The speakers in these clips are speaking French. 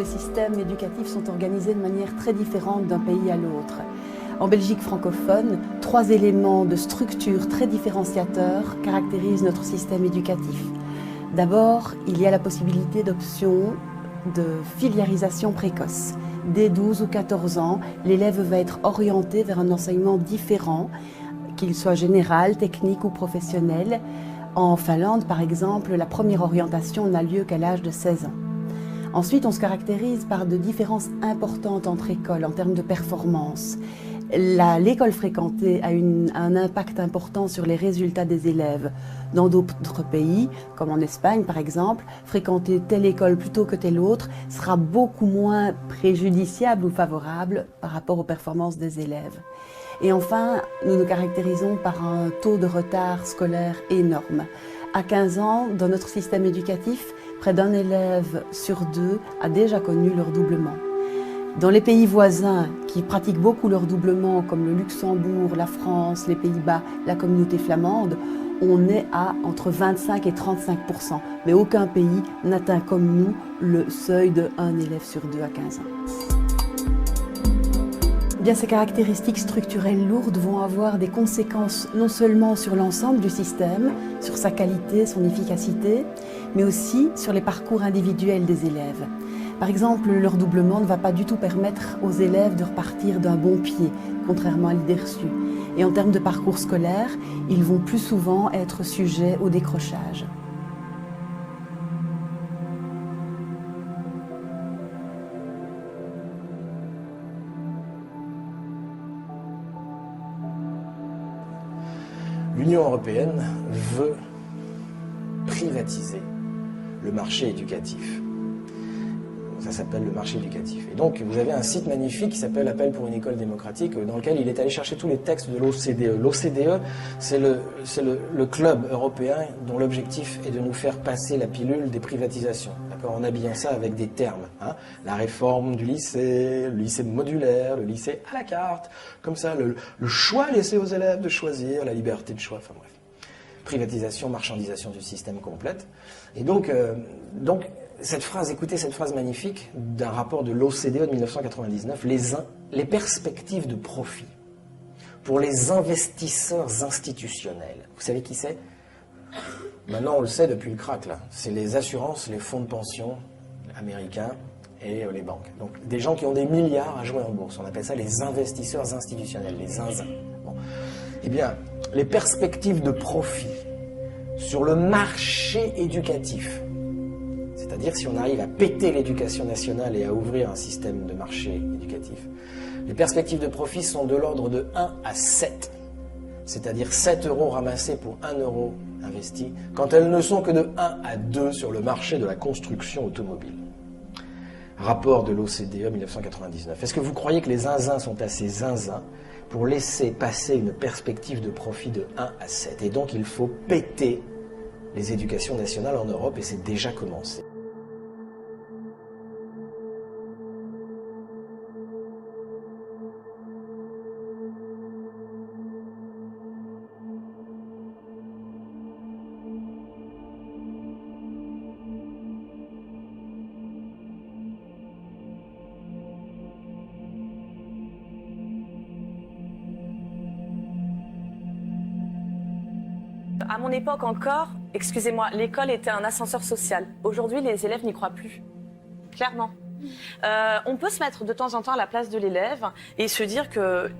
les systèmes éducatifs sont organisés de manière très différente d'un pays à l'autre. En Belgique francophone, 3 éléments de structure très différenciateurs caractérisent notre système éducatif. D'abord, il y a la possibilité d'option de filiarisation précoce. Dès 12 ou 14 ans, l'élève va être orienté vers un enseignement différent, qu'il soit général, technique ou professionnel. En Finlande, par exemple, la première orientation n'a lieu qu'à l'âge de 16 ans. Ensuite, on se caractérise par de différences importantes entre écoles en termes de performance. L'école fréquentée a un impact important sur les résultats des élèves. Dans d'autres pays, comme en Espagne par exemple, fréquenter telle école plutôt que telle autre sera beaucoup moins préjudiciable ou favorable par rapport aux performances des élèves. Et enfin, nous nous caractérisons par un taux de retard scolaire énorme. À 15 ans, dans notre système éducatif, près d'un élève sur 2 a déjà connu leur doublement. Dans les pays voisins qui pratiquent beaucoup leur doublement, comme le Luxembourg, la France, les Pays-Bas, la communauté flamande, on est à entre 25 et 35%. Mais aucun pays n'atteint comme nous le seuil de 1 élève sur 2 à 15 ans. Bien, ces caractéristiques structurelles lourdes vont avoir des conséquences non seulement sur l'ensemble du système, sur sa qualité, son efficacité, mais aussi sur les parcours individuels des élèves. Par exemple, leur doublement ne va pas du tout permettre aux élèves de repartir d'un bon pied, contrairement à l'idée reçue. Et en termes de parcours scolaire, ils vont plus souvent être sujets au décrochage. L'Union européenne veut privatiser le marché éducatif. Ça s'appelle le marché éducatif. Et donc, vous avez un site magnifique qui s'appelle Appel pour une école démocratique, dans lequel il est allé chercher tous les textes de l'OCDE. L'OCDE, c'est le club européen dont l'objectif est de nous faire passer la pilule des privatisations. D'accord, en habillant ça avec des termes. Hein. La réforme du lycée, le lycée modulaire, le lycée à la carte. Comme ça, le choix laissé aux élèves de choisir, la liberté de choix, enfin bref. Privatisation, marchandisation du système complète. Et donc cette phrase, écoutez cette phrase magnifique d'un rapport de l'OCDE de 1999, les perspectives de profit pour les investisseurs institutionnels. Vous savez qui c'est? Maintenant, on le sait depuis le crack, là. C'est les assurances, les fonds de pension américains et les banques. Donc, des gens qui ont des milliards à jouer en bourse. On appelle ça les investisseurs institutionnels, les zinzins. Bon. Eh bien, les perspectives de profit sur le marché éducatif, c'est-à-dire si on arrive à péter l'éducation nationale et à ouvrir un système de marché éducatif, les perspectives de profit sont de l'ordre de 1 à 7, c'est-à-dire 7 euros ramassés pour 1 euro investi, quand elles ne sont que de 1 à 2 sur le marché de la construction automobile. Rapport de l'OCDE 1999. Est-ce que vous croyez que les zinzins sont assez zinzins pour laisser passer une perspective de profit de 1 à 7? Et donc il faut péter les éducations nationales en Europe, et c'est déjà commencé. À mon époque encore, excusez-moi, l'école était un ascenseur social. Aujourd'hui, les élèves n'y croient plus. Clairement. On peut se mettre de temps en temps à la place de l'élève et se dire que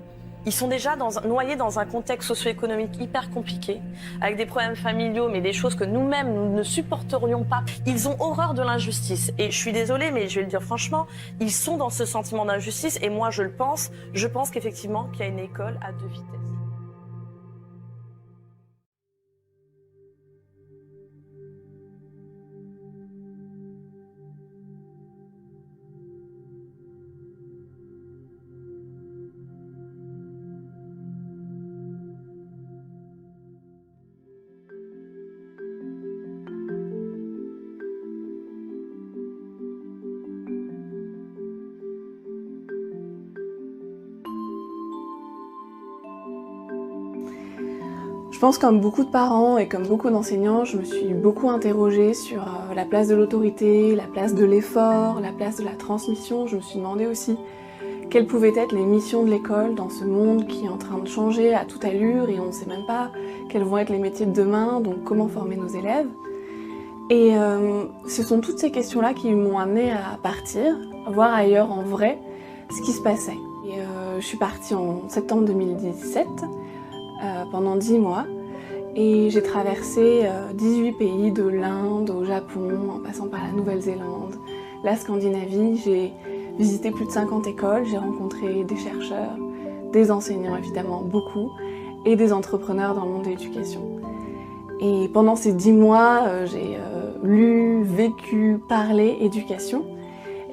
ils sont déjà noyés dans un contexte socio-économique hyper compliqué, avec des problèmes familiaux, mais des choses que nous-mêmes, nous ne supporterions pas. Ils ont horreur de l'injustice. Et je suis désolée, mais je vais le dire franchement, ils sont dans ce sentiment d'injustice, et moi je le pense. Je pense qu'effectivement, qu'il y a une école à 2 vitesses. pense comme beaucoup de parents et comme beaucoup d'enseignants, je me suis beaucoup interrogée sur la place de l'autorité, la place de l'effort, la place de la transmission. Je me suis demandé aussi quelles pouvaient être les missions de l'école dans ce monde qui est en train de changer à toute allure et on ne sait même pas quels vont être les métiers de demain, donc comment former nos élèves. Et ce sont toutes ces questions-là qui m'ont amenée à partir, voir ailleurs en vrai ce qui se passait. Et je suis partie en septembre 2017 pendant 10 mois et j'ai traversé 18 pays de l'Inde au Japon, en passant par la Nouvelle-Zélande, la Scandinavie. J'ai visité plus de 50 écoles, j'ai rencontré des chercheurs, des enseignants évidemment, beaucoup, et des entrepreneurs dans le monde de l'éducation. Et pendant ces 10 mois, j'ai lu, vécu, parlé éducation.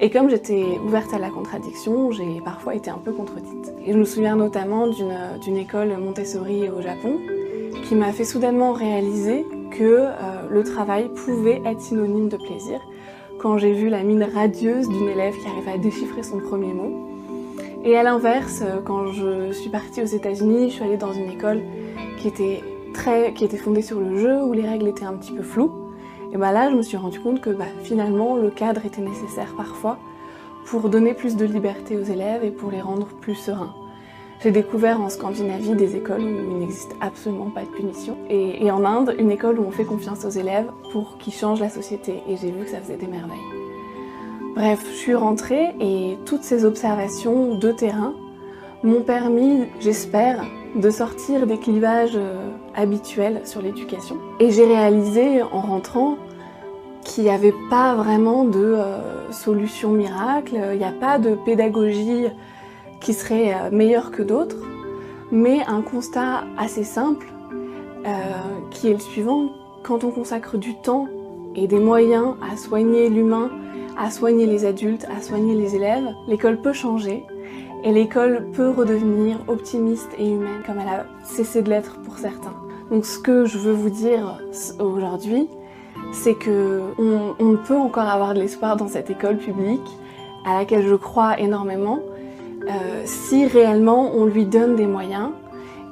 Et comme j'étais ouverte à la contradiction, j'ai parfois été un peu contredite. Et je me souviens notamment d'une école Montessori au Japon qui m'a fait soudainement réaliser que le travail pouvait être synonyme de plaisir quand j'ai vu la mine radieuse d'une élève qui arrivait à déchiffrer son premier mot. Et à l'inverse, quand je suis partie aux États-Unis, je suis allée dans une école qui était fondée sur le jeu, où les règles étaient un petit peu floues. Et là, je me suis rendu compte que finalement, le cadre était nécessaire parfois pour donner plus de liberté aux élèves et pour les rendre plus sereins. J'ai découvert en Scandinavie des écoles où il n'existe absolument pas de punition. Et en Inde, une école où on fait confiance aux élèves pour qu'ils changent la société. Et j'ai vu que ça faisait des merveilles. Bref, je suis rentrée et toutes ces observations de terrain m'ont permis, j'espère, de sortir des clivages habituels sur l'éducation. Et j'ai réalisé en rentrant qu'il n'y avait pas vraiment de solution miracle, il n'y a pas de pédagogie qui serait meilleure que d'autres, mais un constat assez simple qui est le suivant: quand on consacre du temps et des moyens à soigner l'humain, à soigner les adultes, à soigner les élèves, l'école peut changer. Et l'école peut redevenir optimiste et humaine, comme elle a cessé de l'être pour certains. Donc ce que je veux vous dire aujourd'hui, c'est qu'on peut encore avoir de l'espoir dans cette école publique, à laquelle je crois énormément, si réellement on lui donne des moyens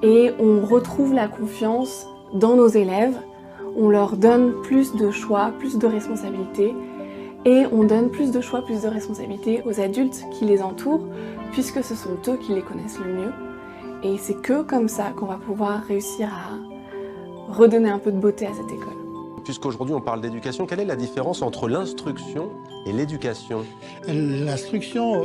et on retrouve la confiance dans nos élèves, on leur donne plus de choix, plus de responsabilités, et on donne plus de choix, plus de responsabilités aux adultes qui les entourent, puisque ce sont eux qui les connaissent le mieux. Et c'est que comme ça qu'on va pouvoir réussir à redonner un peu de beauté à cette école. Puisqu'aujourd'hui on parle d'éducation, quelle est la différence entre l'instruction et l'éducation? L'instruction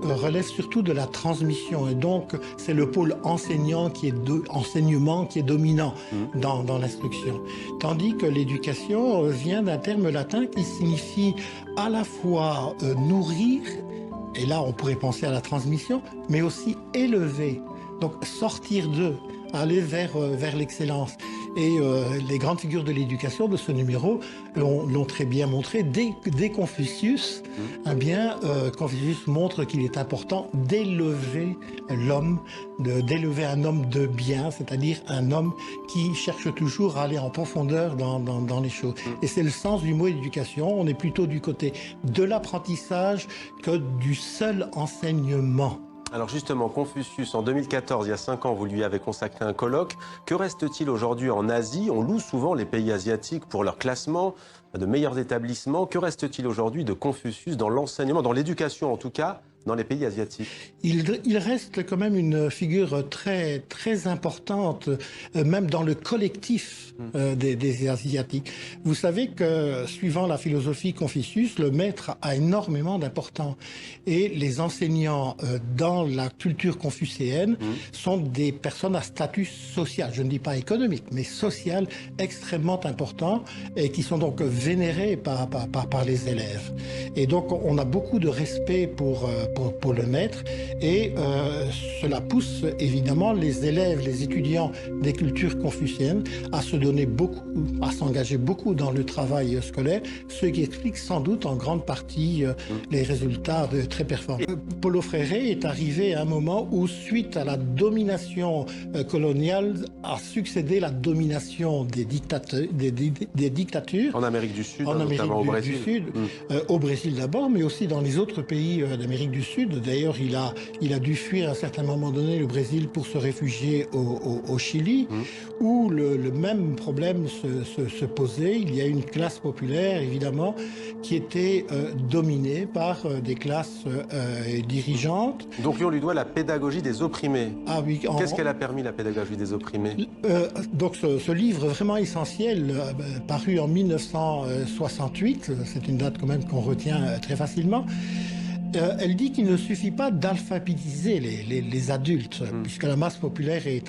relève surtout de la transmission et donc c'est le pôle enseignement qui est dominant dans l'instruction. Tandis que l'éducation vient d'un terme latin qui signifie à la fois nourrir, et là on pourrait penser à la transmission, mais aussi élever, donc sortir d'eux, aller vers l'excellence. Et les grandes figures de l'éducation de ce numéro l'ont très bien montré. Dès Confucius, Confucius montre qu'il est important d'élever l'homme, d'élever un homme de bien, c'est-à-dire un homme qui cherche toujours à aller en profondeur dans les choses. Et c'est le sens du mot éducation. On est plutôt du côté de l'apprentissage que du seul enseignement. Alors justement, Confucius, en 2014, il y a 5 ans, vous lui avez consacré un colloque. Que reste-t-il aujourd'hui en Asie? On loue souvent les pays asiatiques pour leur classement de meilleurs établissements. Que reste-t-il aujourd'hui de Confucius dans l'enseignement, dans l'éducation en tout cas, dans les pays asiatiques? Il reste quand même une figure très, très importante, même dans le collectif des Asiatiques. Vous savez que, suivant la philosophie Confucius, le maître a énormément d'importance. Et les enseignants dans la culture confucéenne sont des personnes à statut social, je ne dis pas économique, mais social, extrêmement important, et qui sont donc vénérés par les élèves. Et donc, on a beaucoup de respect pour le maître et cela pousse évidemment les élèves, les étudiants des cultures confucéennes à se donner beaucoup, à s'engager beaucoup dans le travail scolaire, ce qui explique sans doute en grande partie les résultats très performants. Paulo Freire est arrivé à un moment où, suite à la domination coloniale, a succédé la domination des dictatures. En Amérique du Sud, en Amérique notamment au Brésil. du Sud, au Brésil d'abord, mais aussi dans les autres pays d'Amérique du du Sud. D'ailleurs, il a dû fuir à un certain moment donné le Brésil pour se réfugier au Chili, où le même problème se posait. Il y a une classe populaire, évidemment, qui était dominée par des classes dirigeantes. Donc lui, on lui doit la pédagogie des opprimés. Ah oui. Qu'est-ce qu'elle a permis, la pédagogie des opprimés? Donc ce livre vraiment essentiel, paru en 1968, c'est une date quand même qu'on retient très facilement, elle dit qu'il ne suffit pas d'alphabétiser les adultes, puisque la masse populaire est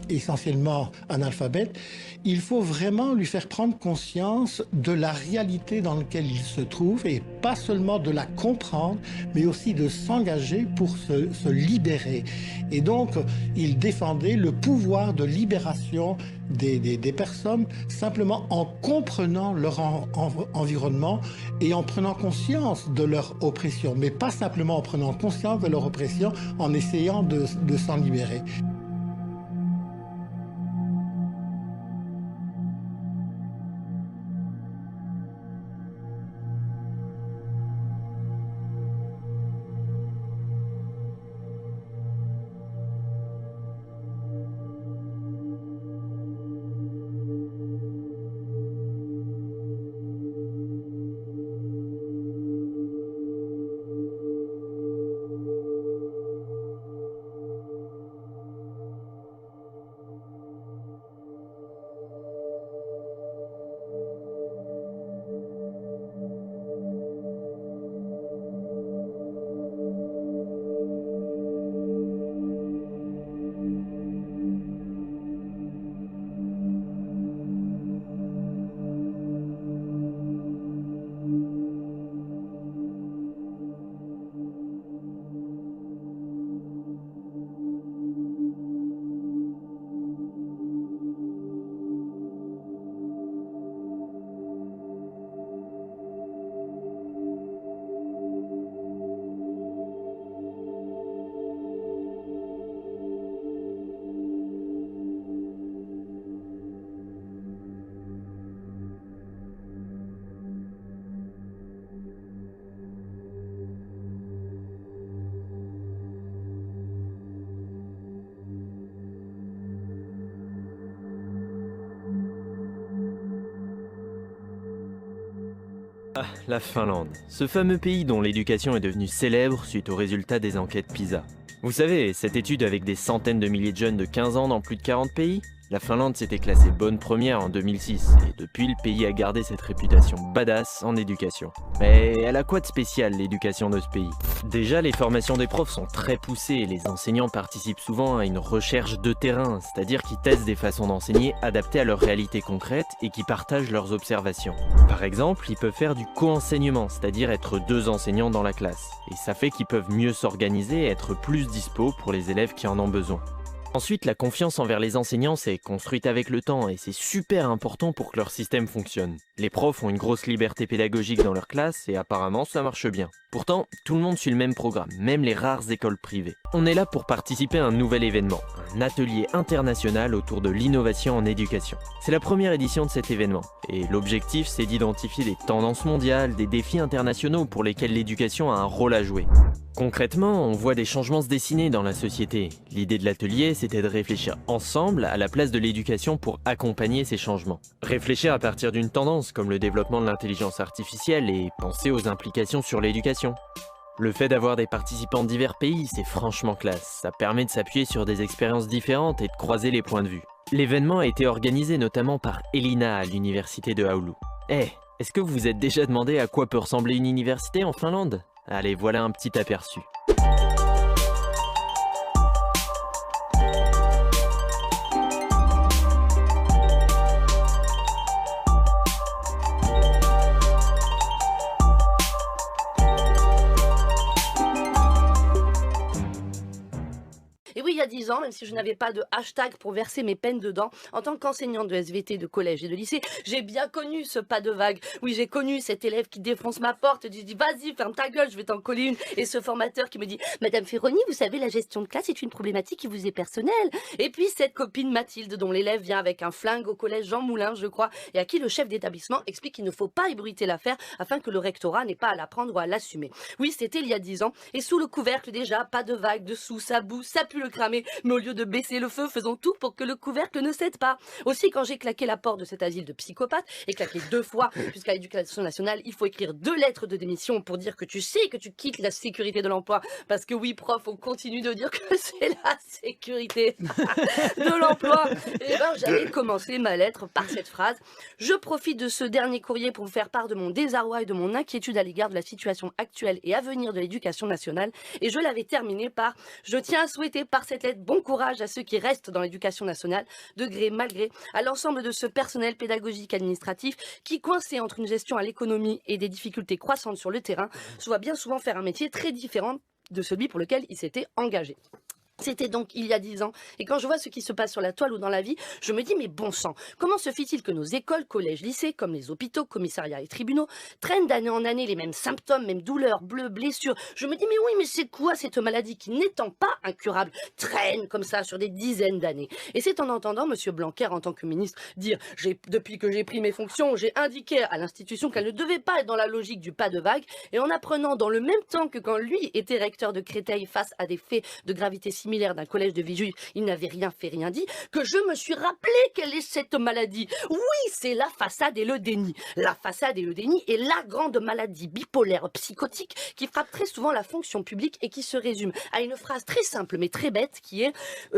essentiellement analphabète. Il faut vraiment lui faire prendre conscience de la réalité dans laquelle il se trouve, et pas seulement de la comprendre, mais aussi de s'engager pour se libérer. Et donc, il défendait le pouvoir de libération des personnes simplement en comprenant leur environnement et en prenant conscience de leur oppression, mais pas simplement en prenant conscience de leur oppression, en essayant de s'en libérer. Ah, la Finlande, ce fameux pays dont l'éducation est devenue célèbre suite aux résultats des enquêtes PISA. Vous savez, cette étude avec des centaines de milliers de jeunes de 15 ans dans plus de 40 pays? La Finlande s'était classée bonne première en 2006, et depuis le pays a gardé cette réputation badass en éducation. Mais elle a quoi de spécial l'éducation de ce pays? Déjà, les formations des profs sont très poussées et les enseignants participent souvent à une recherche de terrain, c'est-à-dire qu'ils testent des façons d'enseigner adaptées à leur réalité concrète et qui partagent leurs observations. Par exemple, ils peuvent faire du co-enseignement, c'est-à-dire être deux enseignants dans la classe, et ça fait qu'ils peuvent mieux s'organiser et être plus dispo pour les élèves qui en ont besoin. Ensuite, la confiance envers les enseignants s'est construite avec le temps et c'est super important pour que leur système fonctionne. Les profs ont une grosse liberté pédagogique dans leur classe et apparemment ça marche bien. Pourtant, tout le monde suit le même programme, même les rares écoles privées. On est là pour participer à un nouvel événement, un atelier international autour de l'innovation en éducation. C'est la première édition de cet événement et l'objectif c'est d'identifier des tendances mondiales, des défis internationaux pour lesquels l'éducation a un rôle à jouer. Concrètement, on voit des changements se dessiner dans la société. L'idée de l'atelier, c'était de réfléchir ensemble à la place de l'éducation pour accompagner ces changements. Réfléchir à partir d'une tendance comme le développement de l'intelligence artificielle et penser aux implications sur l'éducation. Le fait d'avoir des participants de divers pays, c'est franchement classe. Ça permet de s'appuyer sur des expériences différentes et de croiser les points de vue. L'événement a été organisé notamment par Elina à l'université de Oulu. Est-ce que vous vous êtes déjà demandé à quoi peut ressembler une université en Finlande ? Allez, voilà un petit aperçu. Et oui, il y a des 10 ans, même si je n'avais pas de hashtag pour verser mes peines dedans, en tant qu'enseignante de SVT de collège et de lycée, j'ai bien connu ce pas de vague. Oui, j'ai connu cet élève qui défonce ma porte et dit vas-y, ferme ta gueule, je vais t'en coller une. Et ce formateur qui me dit Madame Ferroni, vous savez, la gestion de classe est une problématique qui vous est personnelle. Et puis cette copine Mathilde, dont l'élève vient avec un flingue au collège Jean Moulin, je crois, et à qui le chef d'établissement explique qu'il ne faut pas ébruiter l'affaire afin que le rectorat n'ait pas à la prendre ou à l'assumer. Oui, c'était il y a 10 ans, et sous le couvercle déjà, pas de vague, dessous, ça boue, ça pue le cramer, mais au lieu de baisser le feu, faisons tout pour que le couvercle ne cède pas. Aussi, quand j'ai claqué la porte de cet asile de psychopathes, et claqué 2 fois, puisqu'à l'éducation nationale, il faut écrire 2 lettres de démission pour dire que tu sais que tu quittes la sécurité de l'emploi, parce que oui, prof, on continue de dire que c'est la sécurité de l'emploi. Et ben, j'avais commencé ma lettre par cette phrase. Je profite de ce dernier courrier pour vous faire part de mon désarroi et de mon inquiétude à l'égard de la situation actuelle et à venir de l'éducation nationale. Et je l'avais terminé par je tiens à souhaiter par cette lettre bon courage à ceux qui restent dans l'éducation nationale, de gré mal gré, à l'ensemble de ce personnel pédagogique administratif qui, coincé entre une gestion à l'économie et des difficultés croissantes sur le terrain, se voit bien souvent faire un métier très différent de celui pour lequel il s'était engagé. C'était donc il y a 10 ans, et quand je vois ce qui se passe sur la toile ou dans la vie, je me dis mais bon sang, comment se fait-il que nos écoles, collèges, lycées, comme les hôpitaux, commissariats et tribunaux, traînent d'année en année les mêmes symptômes, mêmes douleurs, bleus, blessures. Je me dis mais oui, mais c'est quoi cette maladie qui, n'étant pas incurable, traîne comme ça sur des dizaines d'années? Et c'est en entendant Monsieur Blanquer en tant que ministre dire depuis que j'ai pris mes fonctions, j'ai indiqué à l'institution qu'elle ne devait pas être dans la logique du pas de vague, et en apprenant dans le même temps que quand lui était recteur de Créteil face à des faits de gravité similaire d'un collège de Villejuif, il n'avait rien fait, rien dit, que je me suis rappelé quelle est cette maladie. Oui, c'est la façade et le déni. La façade et le déni est la grande maladie bipolaire psychotique qui frappe très souvent la fonction publique et qui se résume à une phrase très simple mais très bête qui est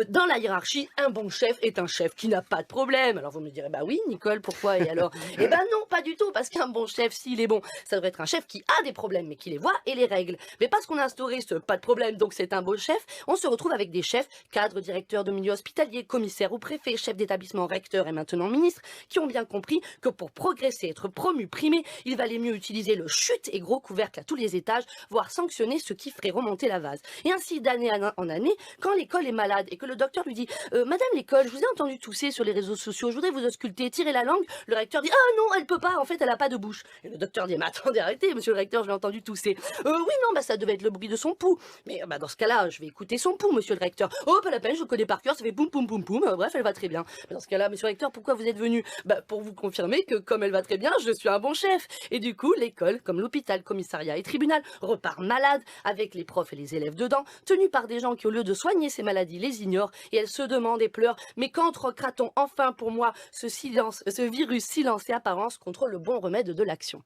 dans la hiérarchie, un bon chef est un chef qui n'a pas de problème. Alors vous me direz, bah oui, Nicole, pourquoi? Et alors? Eh ben non, pas du tout, parce qu'un bon chef, s'il est bon, ça devrait être un chef qui a des problèmes, mais qui les voit et les règle. Mais parce qu'on a instauré ce pas de problème, donc c'est un bon chef, on se retrouve avec des chefs, cadres, directeurs de milieu hospitalier, commissaires ou préfets, chefs d'établissement, recteurs et maintenant ministres, qui ont bien compris que pour progresser, être promu, primé, il valait mieux utiliser le chute et gros couvercle à tous les étages, voire sanctionner ce qui ferait remonter la vase. Et ainsi, d'année en année, quand l'école est malade et que le docteur lui dit Madame l'école, je vous ai entendu tousser sur les réseaux sociaux, je voudrais vous ausculter, tirer la langue, le recteur dit ah non, elle peut pas, en fait elle a pas de bouche. Et le docteur dit mais attendez, arrêtez monsieur le recteur, je l'ai entendu tousser. Oui non, bah ça devait être le bruit de son pouls. Mais bah dans ce cas-là, je vais écouter son pouls monsieur le recteur. Oh pas la peine, je le connais par cœur, ça fait poum poum poum poum, bref elle va très bien. Mais dans ce cas-là, monsieur le recteur, pourquoi vous êtes venu? Bah pour vous confirmer que comme elle va très bien, je suis un bon chef. Et du coup, l'école, comme l'hôpital, commissariat et tribunal, repart malade avec les profs et les élèves dedans, tenus par des gens qui au lieu de soigner ces maladies les ignorent et elles se demandent et pleurent mais quand recratons enfin pour moi ce silence, ce virus silence et apparence contre le bon remède de l'action?